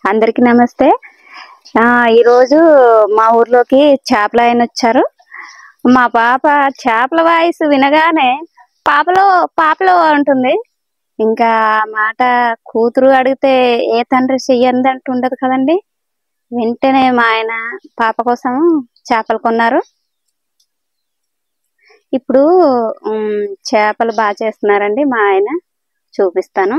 అందరికి నమస్తే. ఈరోజు మా ఊర్లోకి చేపల ఆయన వచ్చారు. మా పాప చేపల వాయిస్ వినగానే పాపలో పాపలో ఉంటుంది. ఇంకా ఆ మాట కూతురు అడిగితే ఏ తండ్రి చెయ్యందంటూ ఉండదు కదండి. వెంటనే మా ఆయన పాప కోసం చేపలు కొన్నారు. ఇప్పుడు చేపలు బాగా చేస్తున్నారండి మా ఆయన. చూపిస్తాను.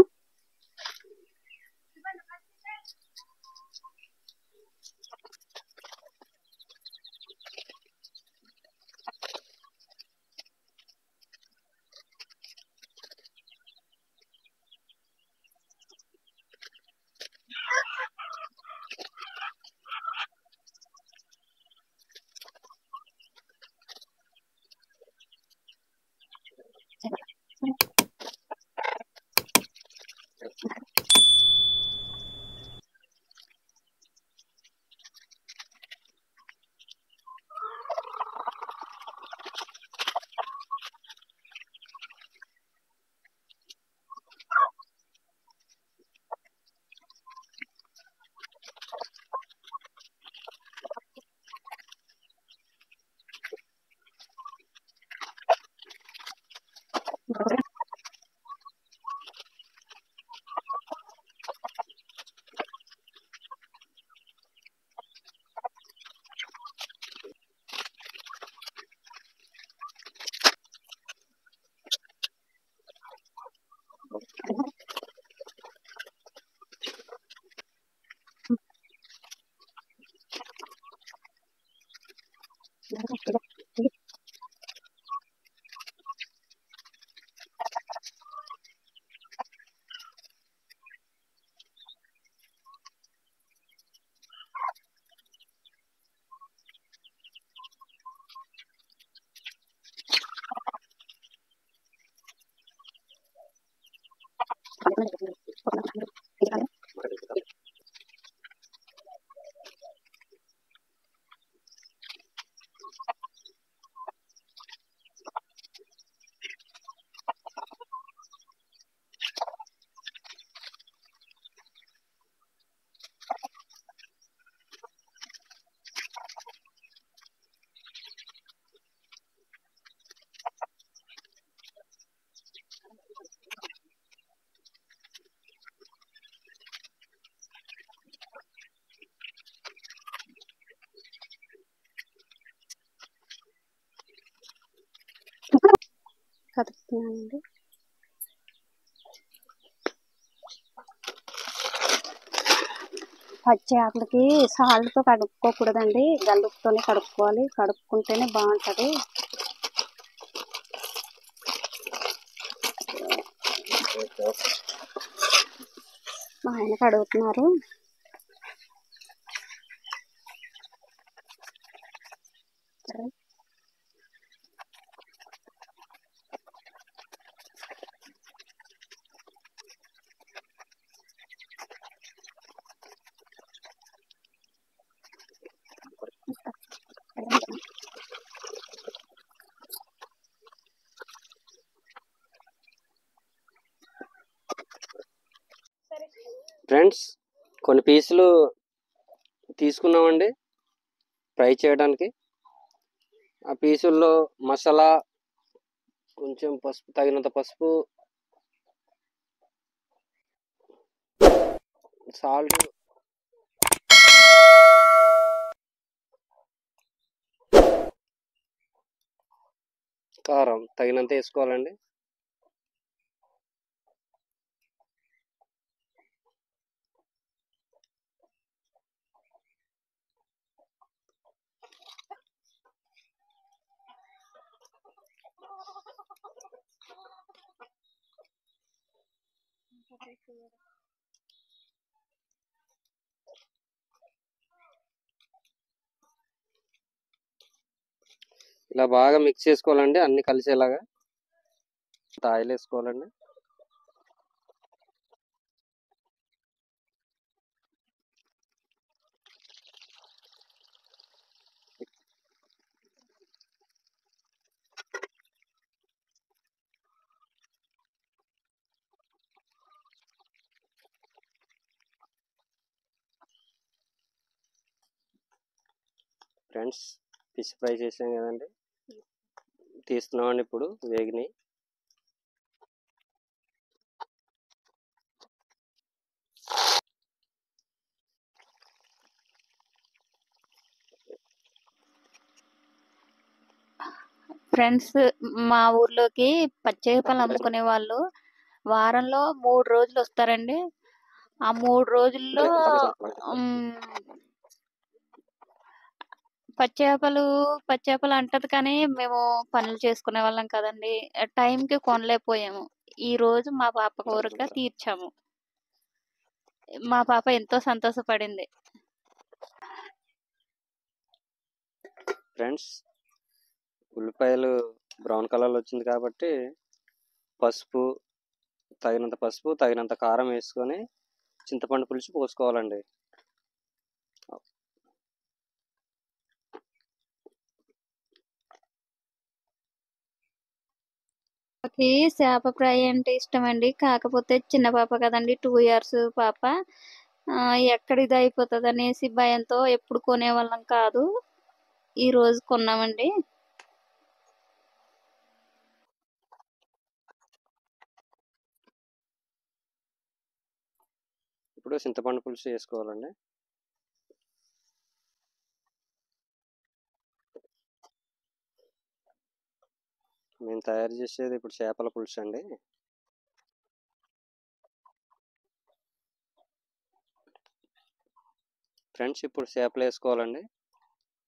కదుపుతున్నానండి. పచ్చి ఆకులకి సాల్ట్తో కడుక్కోకూడదండి, గల్లుపుతోనే కడుక్కోవాలి. కడుక్కుంటేనే బాగుంటుంది. మా ఆయన కడుగుతున్నారు. ఫ్రెండ్స్, కొన్ని పీసులు తీసుకున్నామండి ఫ్రై చేయడానికి. ఆ పీసుల్లో మసాలా, కొంచెం పసుపు, తగినంత పసుపు, సాల్ట్, కారం తగినంత వేసుకోవాలండి. ఇలా బాగా మిక్స్ చేసుకోవాలండి, అన్ని కలిసేలాగా. ఆయిల్ వేసుకోవాలండి. ఫ్రెండ్స్ ఫిష్ ఫ్రై చేసాం కదండి, తీస్తున్నామండి ఇప్పుడు వేగిని. ఫ్రెండ్స్, మా ఊర్లోకి పచ్చేపలు అమ్ముకునే వాళ్ళు వారంలో 3 రోజులు వస్తారండి. ఆ 3 రోజుల్లో పచ్చేపలు అంటది కానీ మేము పనులు చేసుకునే వాళ్ళం కదండి, టైంకి కొనలేకపోయాము. ఈ రోజు మా పాప కోరిక తీర్చాము. మా పాప ఎంతో సంతోషపడింది. ఫ్రెండ్స్, ఉల్లిపాయలు బ్రౌన్ కలర్లో వచ్చింది కాబట్టి తగినంత పసుపు తగినంత కారం వేసుకొని చింతపండు పులుసు పోసుకోవాలండి. చేప ఫ్రై అంటే ఇష్టం అండి, కాకపోతే చిన్న పాప కదండి, 2 ఇయర్స్ పాప. ఎక్కడ ఇది అయిపోతుంది అనేసి భయంతో ఎప్పుడు కొనేవాళ్ళం కాదు. ఈ రోజు కొన్నామండి. ఇప్పుడు చింతపండు పులుసు వేసుకోవాలండి. మేము తయారు చేసేది ఇప్పుడు చేపల పులుసు అండి. ఫ్రెండ్స్, ఇప్పుడు చేపలు వేసుకోవాలండి,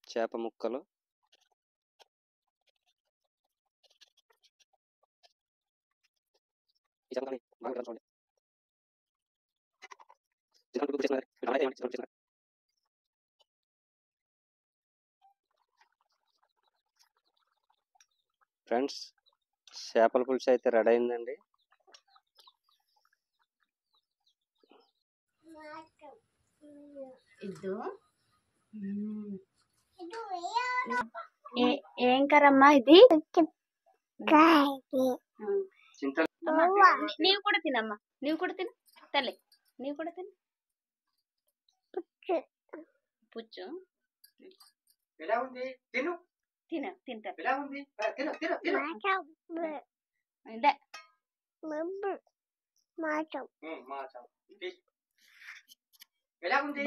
చేప ముక్కలు. ఫ్రెండ్స్, చేపల పులుసు అయితే రెడీ అయిందండి. ఏం కరమ్మా ఇది? నీవు కూడా తినమ్మా, నీవు కూడా తిను తల్లి, నీవు కూడా తిను. పుచ్చు తింటా.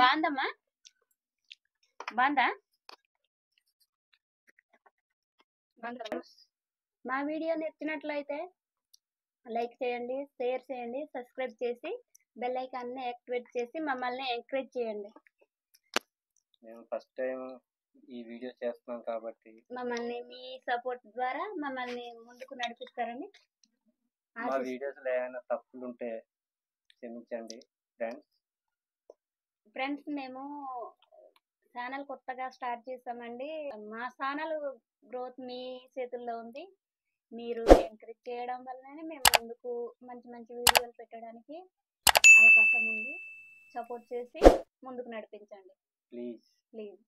బాందమ్మా, బాందా? మా వీడియో నచ్చినట్లయితే లైక్ చేయండి, షేర్ చేయండి, సబ్స్క్రైబ్ చేసి బెల్ ఐకాన్ ని యాక్టివేట్ చేసి మమ్మల్ని ఎంకరేజ్ చేయండి. మేము ఫస్ట్ టైం ఈ వీడియో చేస్తున్నాం కాబట్టి మమ్మల్ని మీ సపోర్ట్ ద్వారా మమ్మల్ని ముందుకు నడిపిస్తారని. మా వీడియోస్లో ఏమైనా తప్పులు ఉంటే క్షమించండి ఫ్రెండ్స్. మేము ఛానల్ కొత్తగా స్టార్ట్ చేసామండి. మా ఛానల్ గ్రోత్ మీ చేతుల్లో ఉంది. మీరు ఎంకరేజ్ చేయడం వల్లనే మేము ముందుకు మంచి మంచి వీడియోలు పెట్టడానికి అవకాశం ఉంది. సపోర్ట్ చేసి ముందుకు నడిపించండి ప్లీజ్.